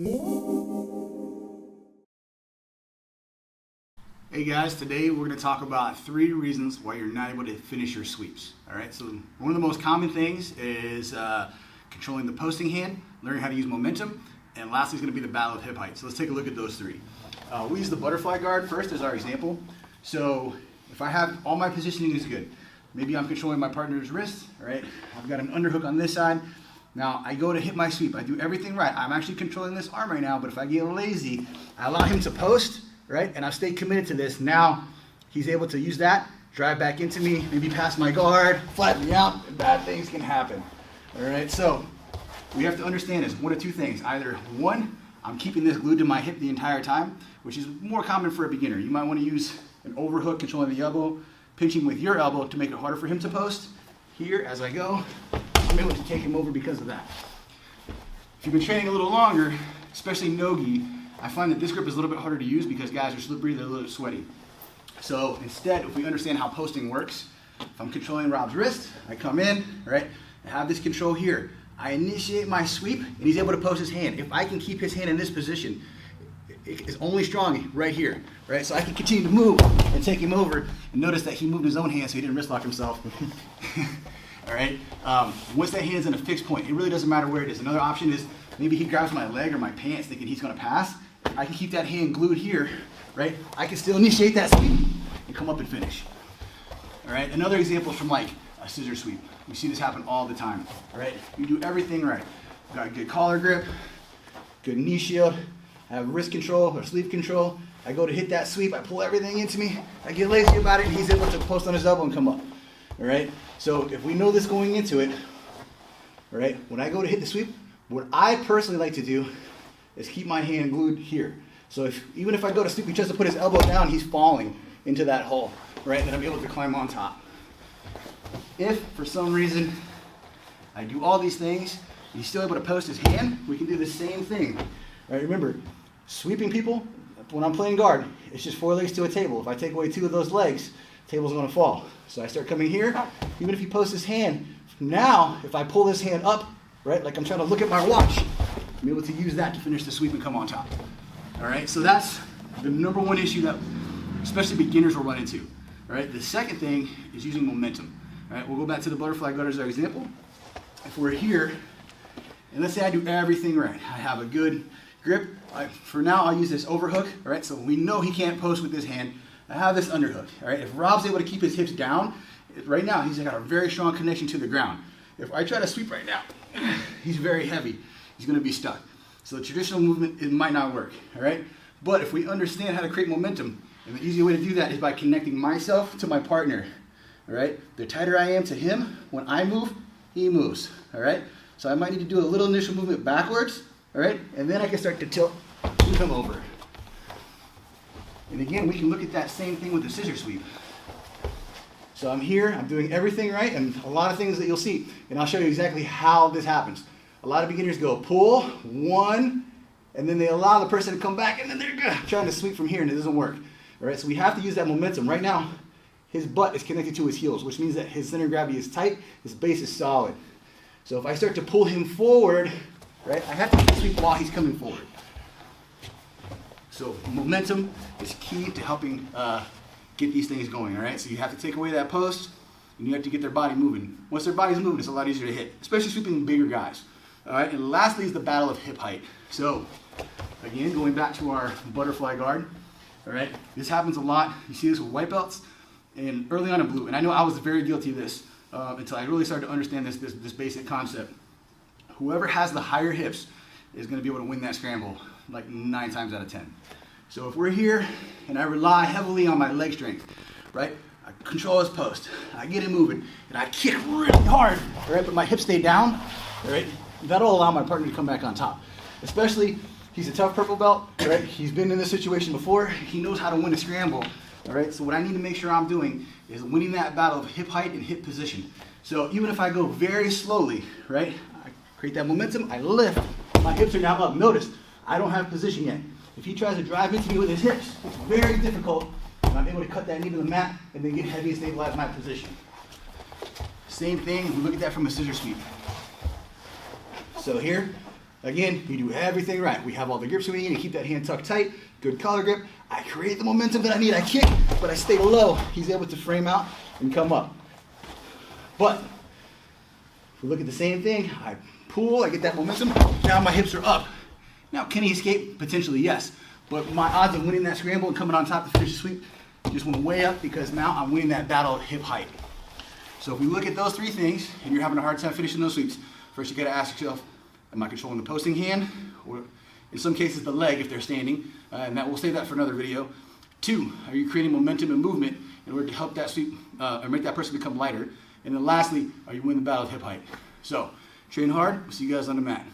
Hey guys, today we're going to talk about 3 reasons why you're not able to finish your sweeps. Alright, so one of the most common things is controlling the posting hand, learning how to use momentum, and lastly is going to be the battle of hip height. So let's take a look at those 3. We'll use the butterfly guard first as our example. So if I have all my positioning is good, maybe I'm controlling my partner's wrist, alright, I've got an underhook on this side. Now I go to hit my sweep, I do everything right. I'm actually controlling this arm right now, but if I get lazy, I allow him to post, right? And I stay committed to this. Now he's able to use that, drive back into me, maybe pass my guard, flatten me out, and bad things can happen. All right, so we have to understand this, one of 2 things. Either 1, I'm keeping this glued to my hip the entire time, which is more common for a beginner. You might want to use an overhook controlling the elbow, pinching with your elbow to make it harder for him to post. Here, as I go, I'm able to take him over because of that. If you've been training a little longer, especially no-gi, I find that this grip is a little bit harder to use because guys are slippery, they're a little sweaty. So instead, if we understand how posting works, if I'm controlling Rob's wrist, I come in, right? I have this control here. I initiate my sweep, and he's able to post his hand. If I can keep his hand in this position, it's only strong right here, right? So I can continue to move and take him over, and notice that he moved his own hand so he didn't wrist lock himself. All right, once that hand's in a fixed point, it really doesn't matter where it is. Another option is maybe he grabs my leg or my pants thinking he's gonna pass. I can keep that hand glued here, right? I can still initiate that sweep and come up and finish. All right, another example is from like a scissor sweep. We see this happen all the time, all right? You do everything right. Got a good collar grip, good knee shield, I have wrist control or sleeve control. I go to hit that sweep, I pull everything into me, I get lazy about it, and he's able to post on his elbow and come up. All right, so if we know this going into it, all right, when I go to hit the sweep, what I personally like to do is keep my hand glued here. So even if I go to sweep, he tries to put his elbow down, he's falling into that hole, right? Then I'm able to climb on top. If for some reason I do all these things, he's still able to post his hand, we can do the same thing. All right, remember, sweeping people, when I'm playing guard, it's just 4 legs to a table. If I take away 2 of those legs, the table's gonna fall. So I start coming here, even if he posts his hand, now if I pull this hand up, right, like I'm trying to look at my watch, I'm able to use that to finish the sweep and come on top. All right, so that's the number 1 issue that especially beginners will run into. All right, the second thing is using momentum. All right, we'll go back to the butterfly guard as our example. If we're here, and let's say I do everything right, I have a good grip. For now, I'll use this overhook. All right, so we know he can't post with this hand. I have this underhook. All right, if Rob's able to keep his hips down, right now he's got a very strong connection to the ground. If I try to sweep right now, he's very heavy. He's going to be stuck. So the traditional movement, it might not work. All right, but if we understand how to create momentum, and the easy way to do that is by connecting myself to my partner. All right, the tighter I am to him, when I move, he moves. All right, so I might need to do a little initial movement backwards. All right, and then I can start to tilt and come over. And again, we can look at that same thing with the scissor sweep. So I'm here, I'm doing everything right, and a lot of things that you'll see, and I'll show you exactly how this happens. A lot of beginners go pull, 1, and then they allow the person to come back, and then they're trying to sweep from here, and it doesn't work. All right, so we have to use that momentum. Right now, his butt is connected to his heels, which means that his center of gravity is tight, his base is solid. So if I start to pull him forward, right, I have to sweep while he's coming forward. So momentum is key to helping get these things going, all right? So you have to take away that post, and you have to get their body moving. Once their body's moving, it's a lot easier to hit, especially sweeping bigger guys. All right, and lastly is the battle of hip height. So again, going back to our butterfly guard, all right, this happens a lot. You see this with white belts and early on in blue, and I know I was very guilty of this until I really started to understand this basic concept. Whoever has the higher hips is going to be able to win that scramble like 9 times out of 10. So if we're here and I rely heavily on my leg strength, right? I control his post, I get him moving, and I kick really hard, right? But my hips stay down, right? That'll allow my partner to come back on top. Especially, he's a tough purple belt, right? He's been in this situation before. He knows how to win a scramble, all right? So what I need to make sure I'm doing is winning that battle of hip height and hip position. So even if I go very slowly, right? I create that momentum, I lift, my hips are now up. Notice, I don't have position yet. If he tries to drive into me with his hips, it's very difficult, and I'm able to cut that knee to the mat and then get heavy and stabilize my position. Same thing, we look at that from a scissor sweep. So here, Again, you do everything right. We have all the grips we need to keep that hand tucked tight, good collar grip. I create the momentum that I need. I kick, but I stay low. He's able to frame out and come up. But if we look at the same thing, I pull, I get that momentum, now my hips are up. Now, can he escape? Potentially, yes. But my odds of winning that scramble and coming on top to finish the sweep just went way up because now I'm winning that battle at hip height. So if we look at those three things and you're having a hard time finishing those sweeps, first you gotta ask yourself, am I controlling the posting hand? Or in some cases the leg if they're standing, and we'll save that for another video. 2, are you creating momentum and movement in order to help that sweep or make that person become lighter? And then lastly, are you winning the battle at hip height? So train hard, we'll see you guys on the mat.